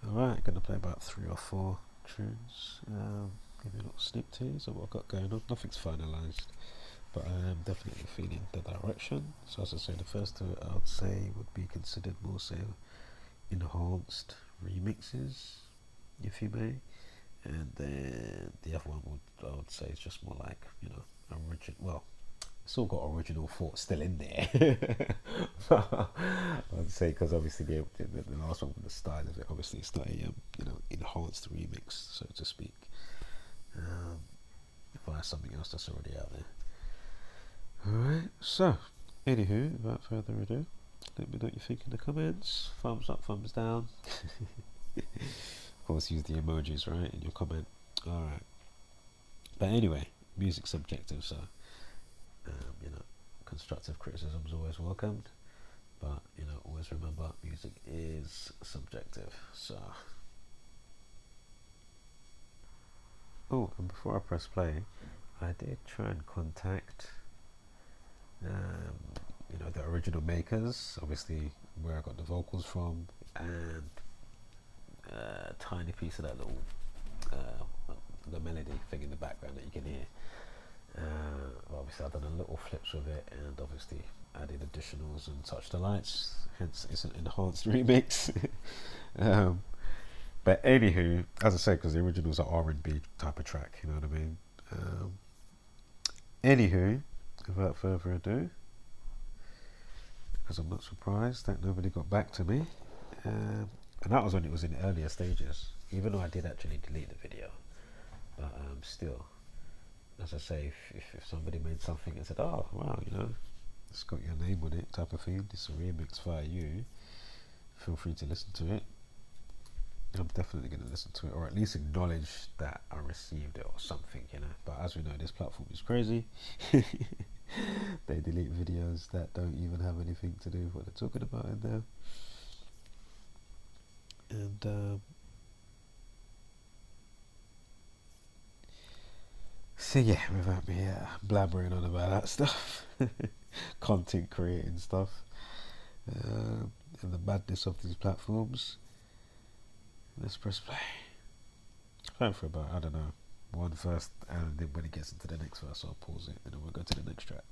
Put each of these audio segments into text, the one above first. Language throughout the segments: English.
Alright, gonna play about 3 or 4 tunes. Give you a little sneak tease of what I've got going on. Nothing's finalised, but I am definitely feeling the direction. So as I say, the first two I would say would be considered more so enhanced remixes, if you may, and then the other one I would say is just more like, you know, original. Well, it's all got original thought still in there. I'd say because obviously the last one with the style of it, obviously it's not a you know, enhanced remix, so to speak. Um, if I have something else that's already out there. Alright, so anywho, without further ado, let me know what you think in the comments. Thumbs up, thumbs down. Of course, use the emojis, right, in your comment. Alright. But anyway, music's subjective, so you know, constructive criticism is always welcomed. But you know, always remember, music is subjective. So, oh, and before I press play, I did try and contact, you know, the original makers. Obviously, where I got the vocals from, and a tiny piece of that little the melody thing in the background that you can hear. Obviously I've done a little flips with it, and obviously added additionals and touch the lights, hence it's an enhanced remix. um, but anywho, as I said, because the originals are R&B type of track, you know what I mean. Anywho, without further ado, because I'm not surprised that nobody got back to me, and that was when it was in the earlier stages, even though I did actually delete the video, but still, as I say, if somebody made something and said, oh wow, you know, it's got your name on it type of thing, it's a remix via you, feel free to listen to it. I'm definitely going to listen to it, or at least acknowledge that I received it or something, you know. But as we know, this platform is crazy. They delete videos that don't even have anything to do with what they're talking about in there. And so yeah, without me blabbering on about that stuff, content creating stuff, and the madness of these platforms, let's press play. Play for about, I don't know, one verse, and then when it gets into the next verse, I'll pause it, and then we'll go to the next track.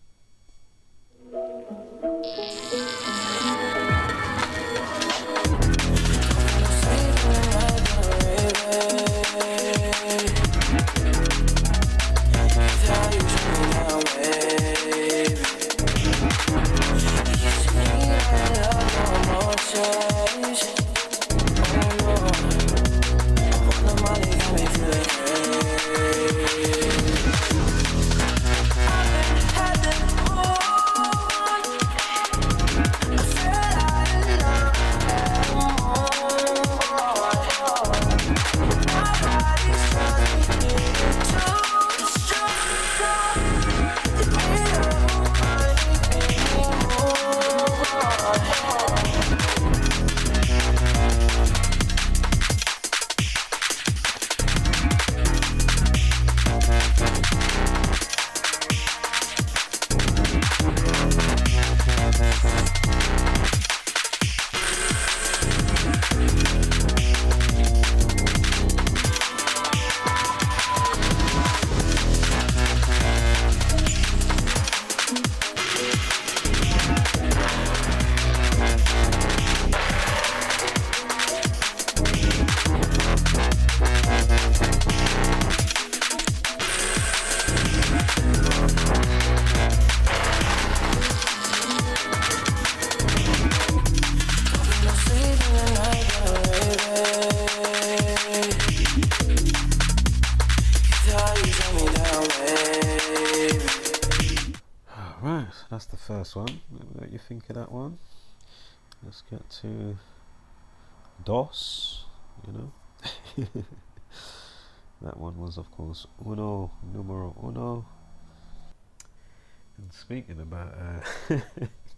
Right, so that's the first one. What you think of that one? Let's get to DOS, you know. That one was, of course, uno, numero uno. And speaking about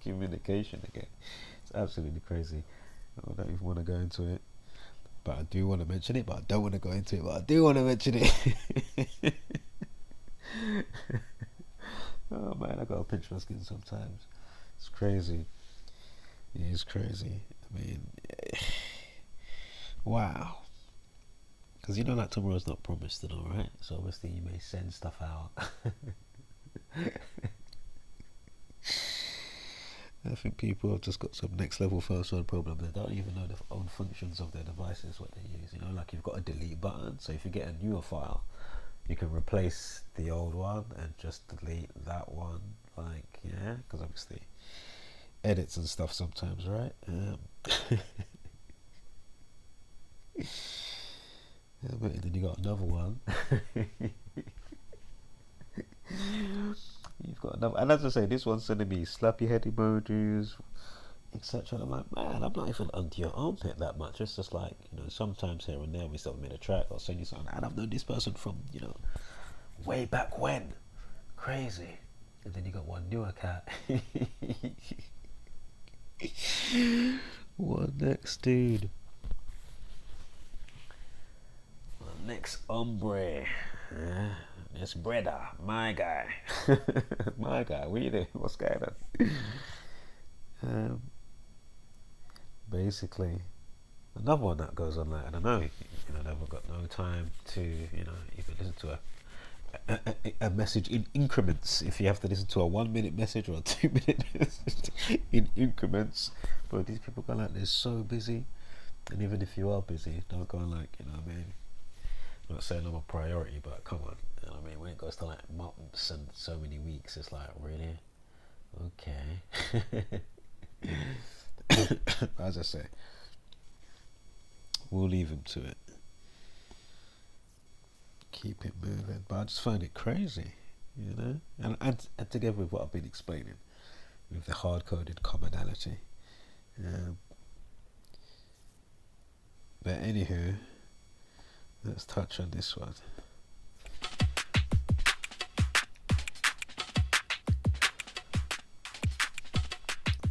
communication again, it's absolutely crazy. I don't even want to go into it, but I do want to mention it, but I don't want to go into it, but I do want to mention it. Oh man, I gotta pinch my skin sometimes. It's crazy. It is crazy. I mean, Wow. Because you know that tomorrow's not promised and all, right? So obviously you may send stuff out. I think people have just got some next level first world problem. They don't even know the own functions of their devices, what they use. You know, like you've got a delete button. So if you get a newer file, you can replace the old one and just delete that one. Like, yeah, because obviously edits and stuff sometimes, right? Yeah, but then you got another one. You've got another, and as I say, this one's sending me slappy head emojis, etc. I'm like, man, I'm not even under your armpit that much. It's just like, you know, sometimes here and there we still made a track or send you something, and I've known this person from, you know, way back when. Crazy. And then you got one newer cat. What next, dude? What next, hombre? It's Breda, my guy. My guy, what you doing? What's going on? Basically, another one that goes on like, I don't know, you know, they've got no time to, you know, even listen to a message in increments. If you have to listen to a 1 minute message or a 2 minute message in increments, but these people go like, they're so busy. And even if you are busy, don't go like, you know what I mean, I'm not saying I'm a priority, but come on, you know what I mean, when it goes to like months and so many weeks, it's like, really? Okay. As I say, we'll leave him to it. Keep it moving. But I just find it crazy, you know? And together with what I've been explaining, with the hard-coded commonality. But anywho, let's touch on this one.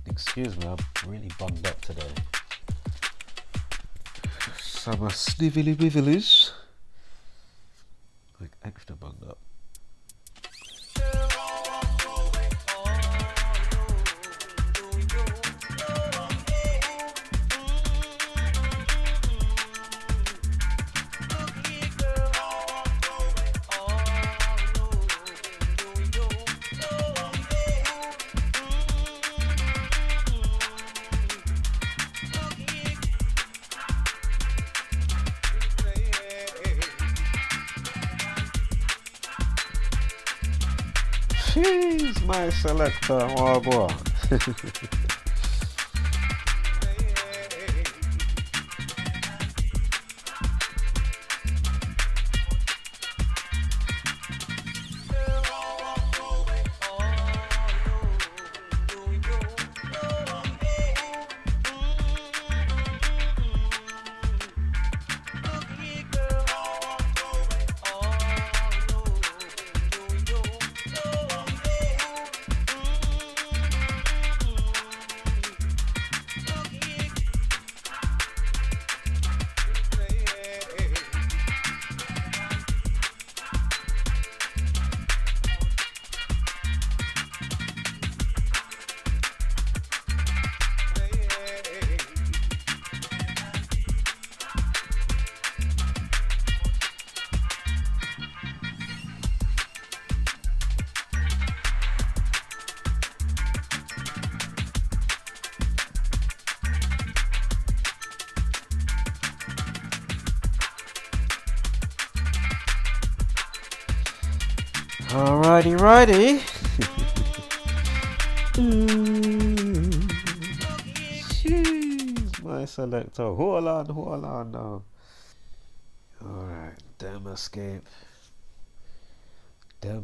Excuse me, I'm really bunged up today. Some snivelly wivelies. Like extra bunged up. Jeez, my selector, oh boy. Alrighty. Jeez, my selector. Hold on now. Alright, DermaScape. I'm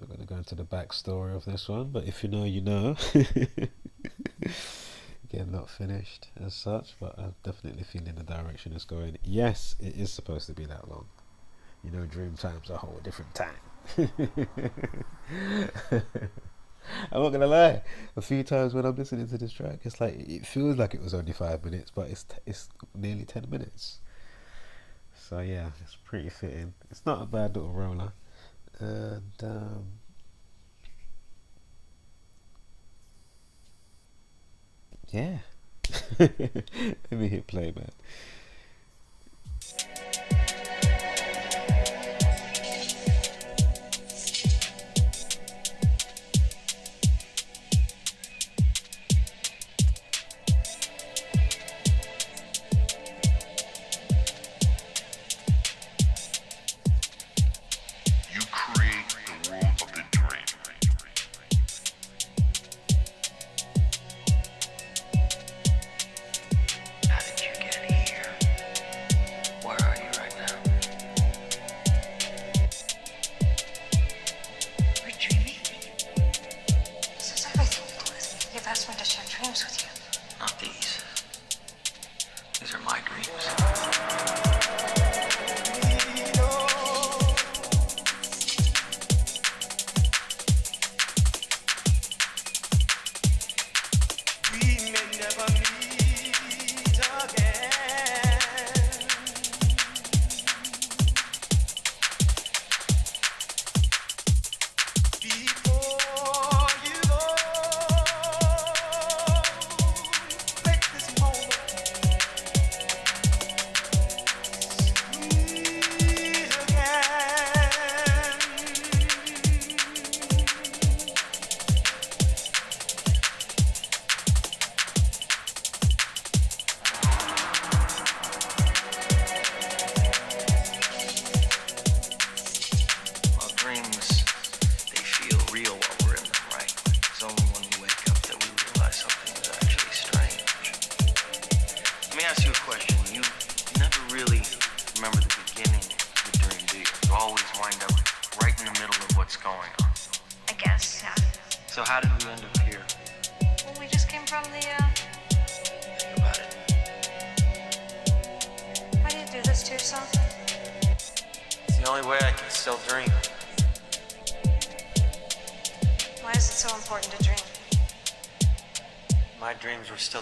going to go into the backstory of this one, but if you know, you know. Again, not finished as such, but I'm definitely feeling the direction it's going. Yes, it is supposed to be that long. You know, dream time's a whole different time. I'm not gonna lie. A few times when I'm listening to this track, it's like it feels like it was only 5 minutes, but it's nearly 10 minutes. So yeah, it's pretty fitting. It's not a bad little roller, and yeah, Let me hit play, man.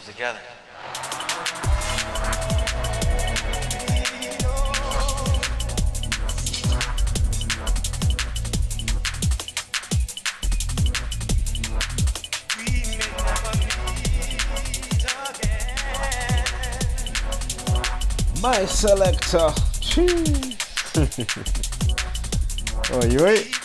Together. My selector. Oh, you right?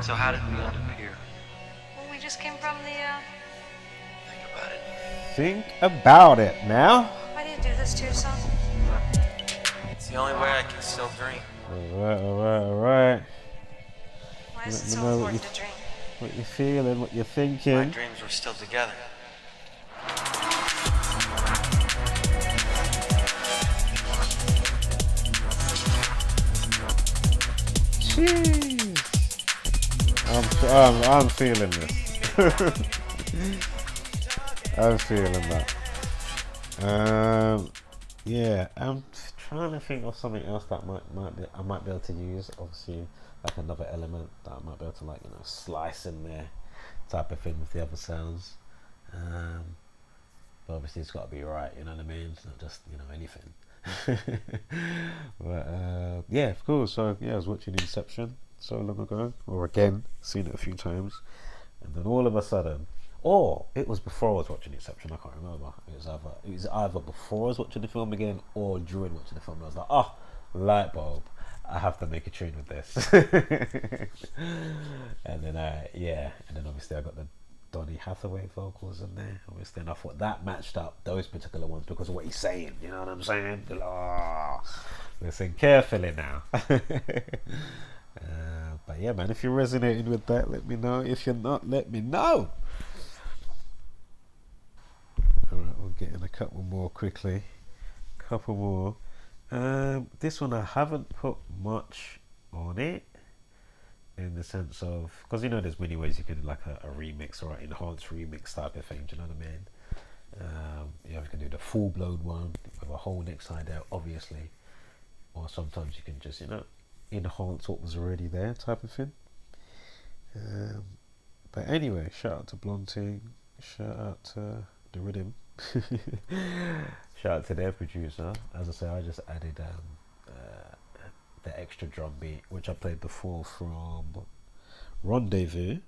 So how did we end up here? Well, we just came from the, Think about it. Think about it now. Why do you do this this to yourself? It's the only way I can still dream. Alright. Why is it Let me so know important to dream? what you're feeling, what you're My thinking. dreams were still together. Jeez. I'm feeling this. I'm feeling that. Yeah, I'm trying to think of something else that I might be able to use. Obviously, like another element that I might be able to, like, slice in there, type of thing with the other sounds. But obviously it's got to be right. You know what I mean? It's not just anything. But yeah, of course. So yeah, I was watching Inception so long ago, or again, seen it a few times, and then all of a sudden. Or it was before I was watching Inception, I can't remember. It was either before I was watching the film again or during watching the film. And I was like, oh, light bulb, I have to make a tune with this. And then obviously I got the Donny Hathaway vocals in there, obviously, and I thought that matched up those particular ones because of what he's saying. You know what I'm saying? Oh, listen carefully now. But yeah, man, if you're resonating with that, let me know. If you're not, let me know. Alright, we'll get in a couple more quickly. Couple more. This one I haven't put much on it, in the sense of, because there's many ways you can do like a remix or an enhanced remix type of thing. Do you know what I mean? You can do the full blown one with a whole neck side out, obviously, or sometimes you can just enhance what was already there, type of thing. But anyway, shout out to Blonting, shout out to The Rhythm, shout out to their producer. As I say, I just added the extra drum beat which I played before from Rendezvous.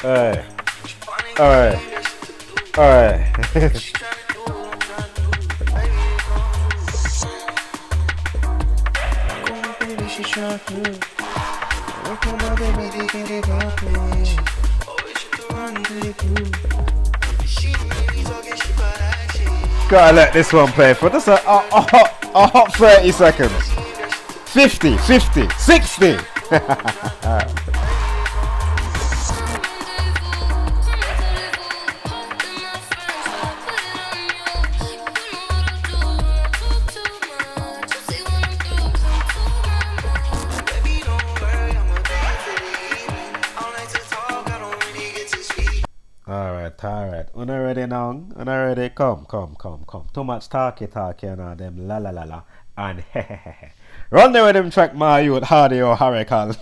Alright. Gotta let this one play for just a hot 30 seconds. 50, 60. Alright. Already come. Too much talky and all them la and hehehe. Run the rhythm track, my youth, audioauracle.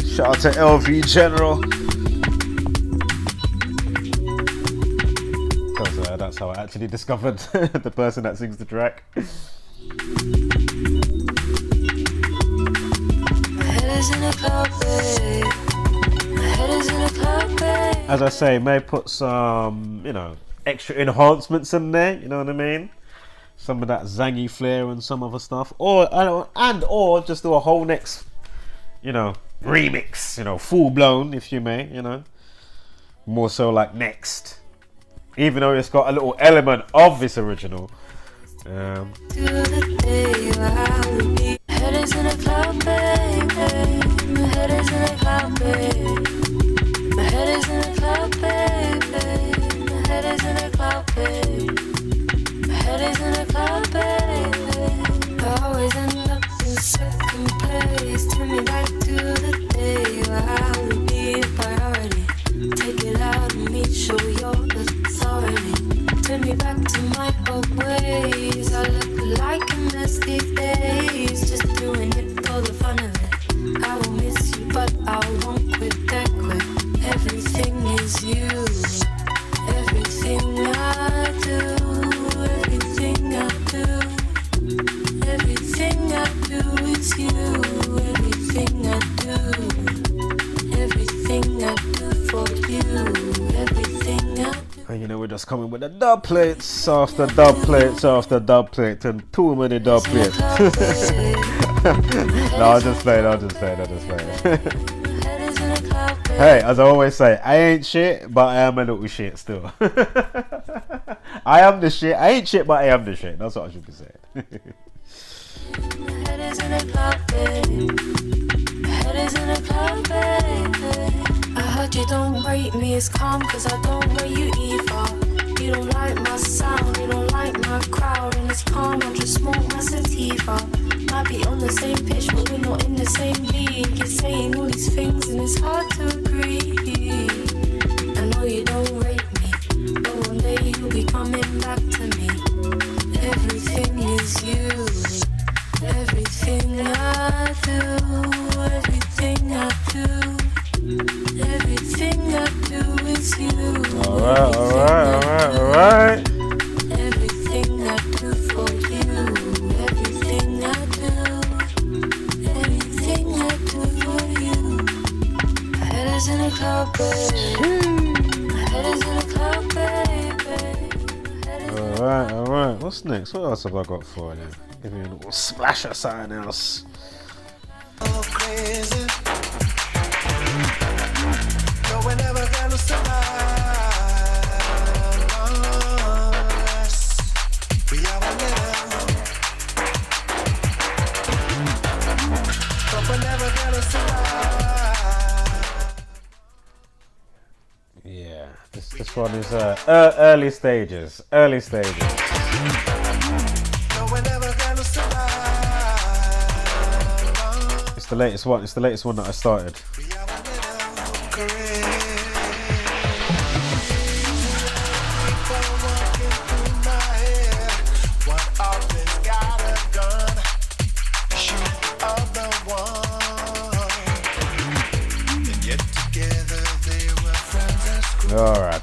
Shout out to LV General. Because that's how I actually discovered the person that sings the track. As I say, may put some, extra enhancements in there, you know what I mean? Some of that zangy flair and some other stuff. Or just do a whole next, remix, full blown, if you may, More so like next. Even though it's got a little element of this original. Head is in a cloud, baby. My head is in a cloud, baby. My head is in a cloud, baby. My head is in a cloud, baby. My head is in a cloud, baby. I always end up in second place. Turn me back to the day where I would be a priority. Take it out of me, show your authority. Turn me back to my old ways. I look like a mess these days. Just doing it for the fun of it. I will miss you, but I won't quit. You know, we're just coming with the dub plates after dub plates after dub plates and too many dub plates. No, I'll just play it. Hey, as I always say, I ain't shit, but I am a little shit still. I am the shit. I ain't shit, but I am the shit. That's what I should be saying. I heard you don't rate me as calm, cause I don't rate you either. You don't like my sound, you don't like my crowd, and it's calm, I just smoke my sativa. Might be on the same pitch, but we're not in the same league. You're saying all these things and it's hard to agree. I know you don't rate me, but one day you'll be coming back to me. Everything is you, everything I do, everything I do. Everything I do is you. Alright. Everything I do for you. Everything I do. Everything I do for you. My head is in a cloud, baby. My head is in a cloud, baby. Alright. What's next? What else have I got for you? Give me a little splash of something else. Oh, crazy. No, we're never gonna survive unless we are a little. But we're never gonna survive. Yeah, this one is early stages. No, we're never gonna survive. It's the latest one. It's the latest one that I started. We are a little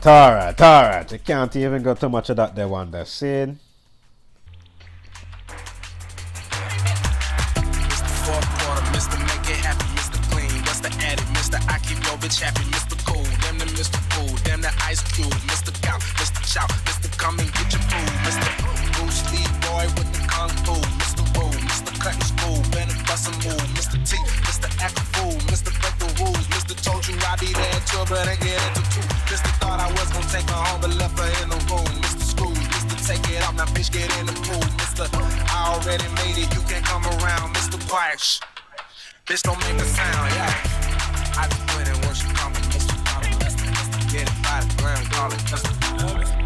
correct. Alright. You can't even go too much of that there one there. Sin. Mr. Fourth Quarter, Mr. Make It Happy, Mr. Clean, what's the addict, Mr. I keep your bitch happy, Mr. Cool, damn the Mr. Cool, damn the Ice Cube, Mr. Cow, Mr. Chow, Mr. Come and get your food, Mr. Bruce Lee Boy with the Kung Fu, Mr. Woo, Mr. Cut and School, Better Bust a Move, Mr. T, Mr. Act a Fool, Mr. Break the Rules, Mr. Told you I'd be there too, but I get into two, Mr. Thought I was gonna take her home, but left her in the room, Mr. Screws, Mr. Take it off, now bitch get in the pool, Mr. I already made it, you can't come around, Mr. Quiet, shh. Bitch don't make a sound, yeah. I just put in once you come and Mr. Get it by the ground, call it Mr.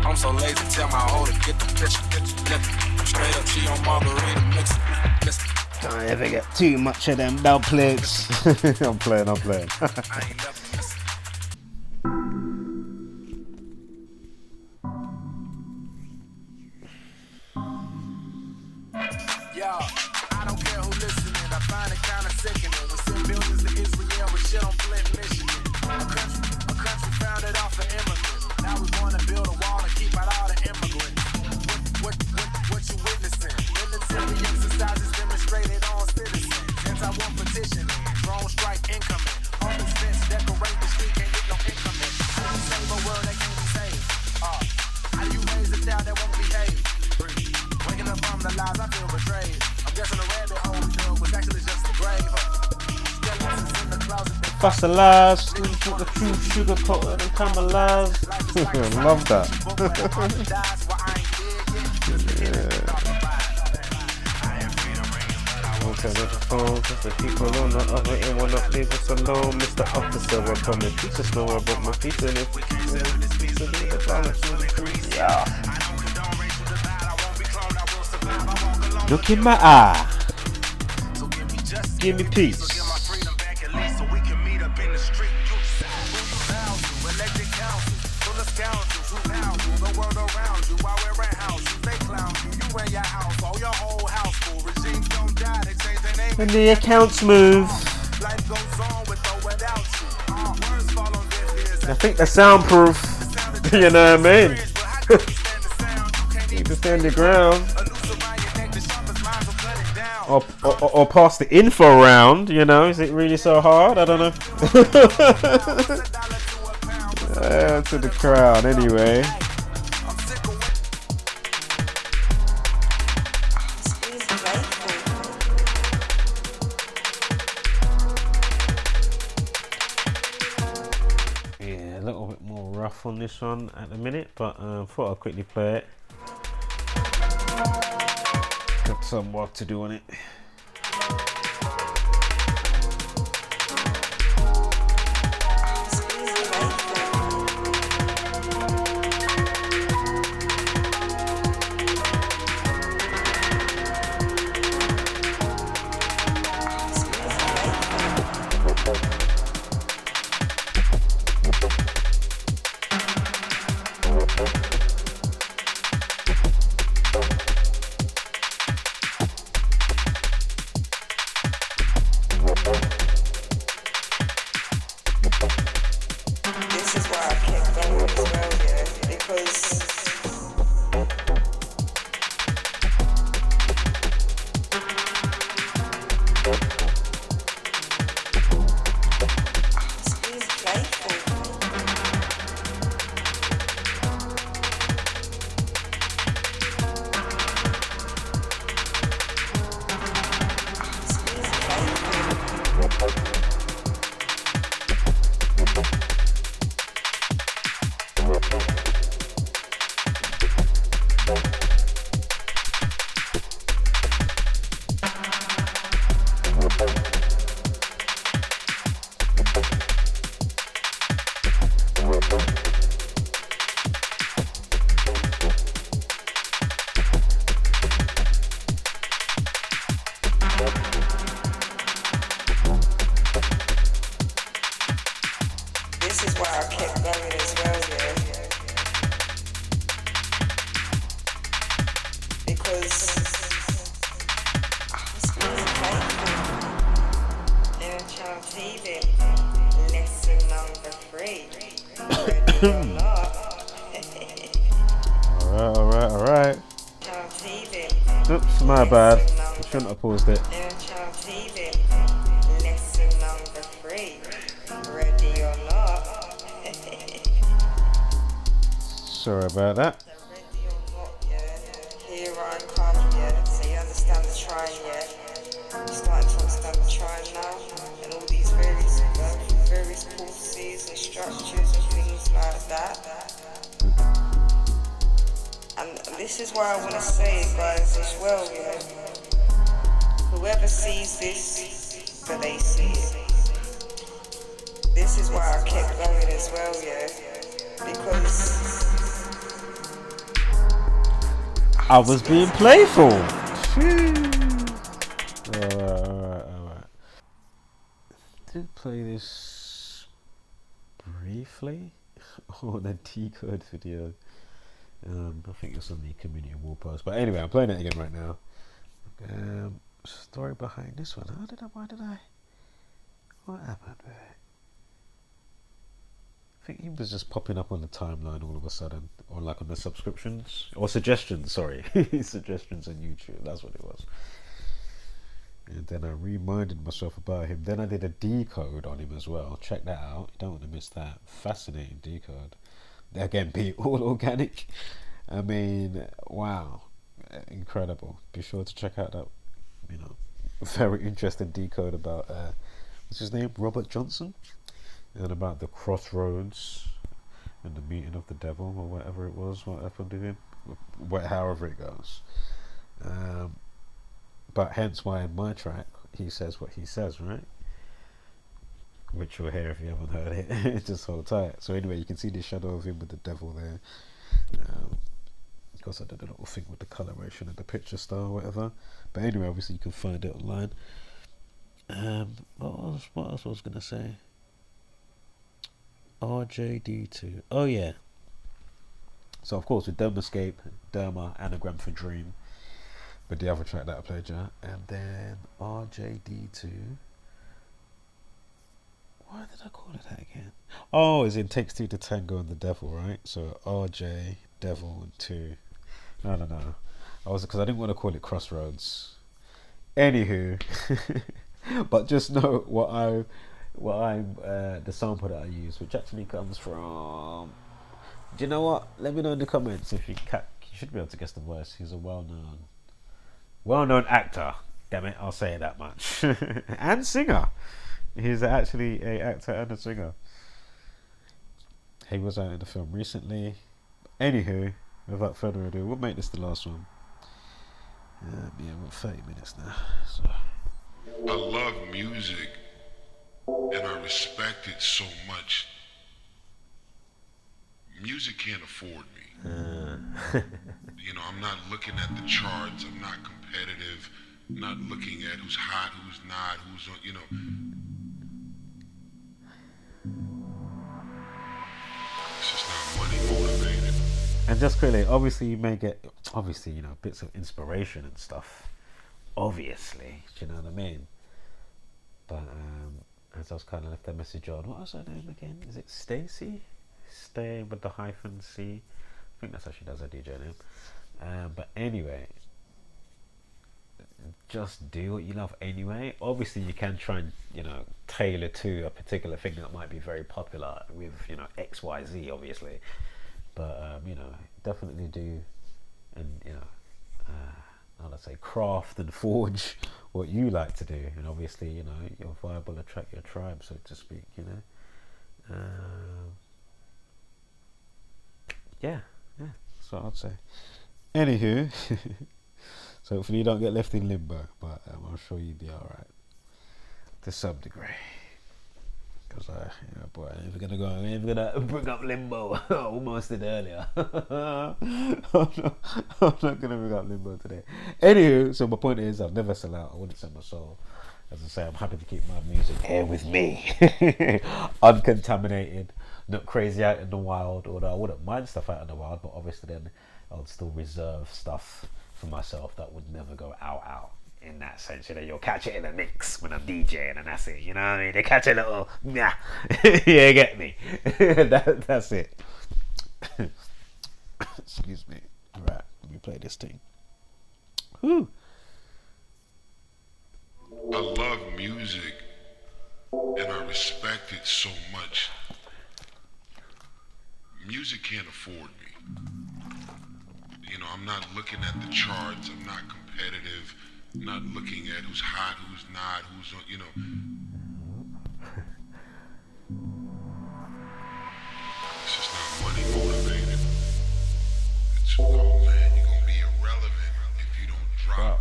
I'm so lazy, tell my holder, get the picture, straight up, she on margarita, mix it, Don't ever get too much of them dub plates. I'm playing. I ain't never miss it. Yo, I don't care who listening, I find it kinda sickening. We send billions to Israel with shit on Flint, Michigan. A country founded off of immigrants. Now we wanna build a wall and keep out all the immigrants. What you witnessing? Military exercises demonstrated on citizens. Anti-war petitioning, drone strike incoming. Homeless fence decorate the street, can't get no incoming. How do you save a world that can't be saved? How do you raise a child that won't behave? Waking up from the lies, I feel betrayed. I'm guessing the rabbit hole we dug was actually just a grave. Skeletons in the closet. Fossilize, put the truth, sugar coated and caramelized. Love that. Okay, there's a phone, cause the people on the other end will not leave us alone. Mr. Officer, we're coming. Pizza store, I bought my pizza and if yeah. Look in my eye. Give me peace. And the accounts move. I think they're soundproof. You know what I mean? Keep it on the ground. Or pass the info around, you know. Is it really so hard? I don't know. To the crowd anyway. Yeah, a little bit more rough on this one at the minute, but thought I'll quickly play it. Got some work to do on it. Alright. Oops, my bad. I shouldn't have paused it. Sorry about that. Here I come, yeah. So you understand the trying, yeah. You're starting to understand the trying now, and all these various courses and structures and things like that. And this is why I want to say, guys, as well, yeah. Whoever sees this, but they see it. This is why I kept going as well, yeah. Because I was being playful. Alright. Did play this briefly on a decode video. I think it's on the community wall post. But anyway, I'm playing it again right now. Story behind this one. What happened with it? I think he was just popping up on the timeline all of a sudden, or like on the subscriptions or suggestions. Sorry, suggestions on YouTube. That's what it was. And then I reminded myself about him. Then I did a decode on him as well. Check that out. You don't want to miss that. Fascinating decode. Again, be all organic. I mean, wow, incredible. Be sure to check out that, very interesting decode about what's his name, Robert Johnson. And about the crossroads and the meeting of the devil, or whatever it was, what happened to him, however it goes. But hence why in my track he says what he says, right? Which you'll hear if you haven't heard it. Just hold tight. So anyway, you can see the shadow of him with the devil there. Of course I did a little thing with the coloration and the picture style, whatever. But anyway, obviously you can find it online. What else was I going to say? RJD2. Oh yeah. So of course with DermaScape, Derma, anagram for dream. But the other track that I played, yeah. And then RJD2. Why did I call it that again? Oh, it's in Takes Two to Tango and the Devil, right? So RJ, Devil, and 2. No. Because I didn't want to call it Crossroads. Anywho, but just know what I'm the sample that I use, which actually comes from. Do you know what? Let me know in the comments if you should be able to guess the voice. He's a well-known actor. Damn it, I'll say it that much. And singer. He's actually an actor and a singer. He was out in the film recently. Anywho, without further ado, we'll make this the last one. Yeah, we're 30 minutes now. So. I love music and I respect it so much. Music can't afford me. You know, I'm not looking at the charts. I'm not competitive. I'm not looking at who's hot, who's not, who's on, you know. It's just not money motivated. And just quickly, obviously you may get, you know, bits of inspiration and stuff. Obviously, do you know what I mean? But as I was kind of left that message on, what was her name again? Is it Stacey? Stay with the hyphen C. I think that's how she does her DJ name. But anyway, just do what you love anyway. Obviously you can try and, you know, tailor to a particular thing that might be very popular with, you know, XYZ obviously. But you know, definitely do, and you know, how to say, craft and forge what you like to do. And obviously, you know, your vibe will attract your tribe, so to speak, you know. Yeah, that's what I'd say. Anywho, so hopefully you don't get left in limbo, but I'm sure you'll be alright to some degree. Because you know, boy, I ain't even gonna bring up limbo. I almost did earlier. I'm not gonna bring up limbo today. Anywho, so my point is, I'll never sell out. I wouldn't sell my soul. As I say, I'm happy to keep my music here with me, uncontaminated, not crazy out in the wild. Although I wouldn't mind stuff out in the wild, but obviously then I would still reserve stuff for myself that would never go out. In that sense, you know, you'll catch it in a mix when I'm DJing, and that's it. You know what I mean? They catch a little, yeah, you get me. That's it. Excuse me. Right, let me play this thing. Whew. I love music and I respect it so much. Music can't afford me. You know, I'm not looking at the charts. I'm not competitive. I'm not looking at who's hot, who's not, who's on, you know. It's just not money motivated. It's, oh man, you're gonna be irrelevant if you don't drop.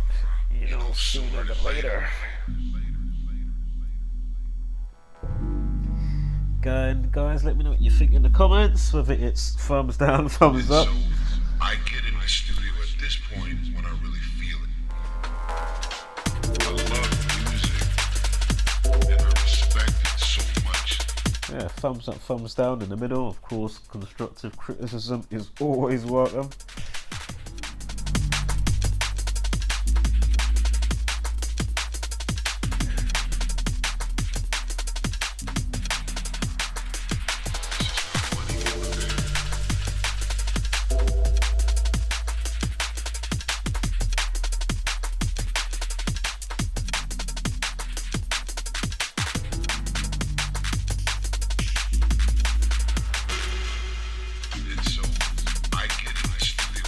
You know, sooner than later. Guys, let me know what you think in the comments, whether it's thumbs down, thumbs up. So I get in the studio at this point when I really feel it. I love music and I respect it so much. Yeah, thumbs up, thumbs down in the middle. Of course, constructive criticism is always welcome. And so I get in the studio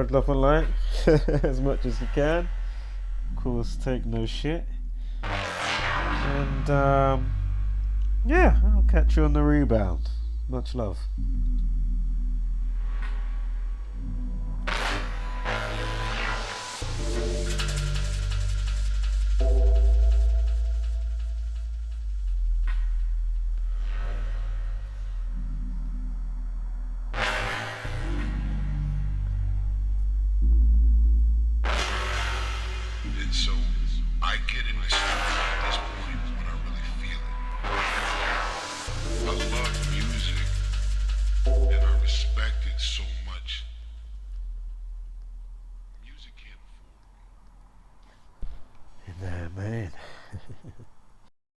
spread love and light as much as you can. Of course, take no shit. And yeah, I'll catch you on the rebound. Much love. And so I get in the studio at this point when I really feel it. I love music and I respect it so much. Music can't afford me. In there, man.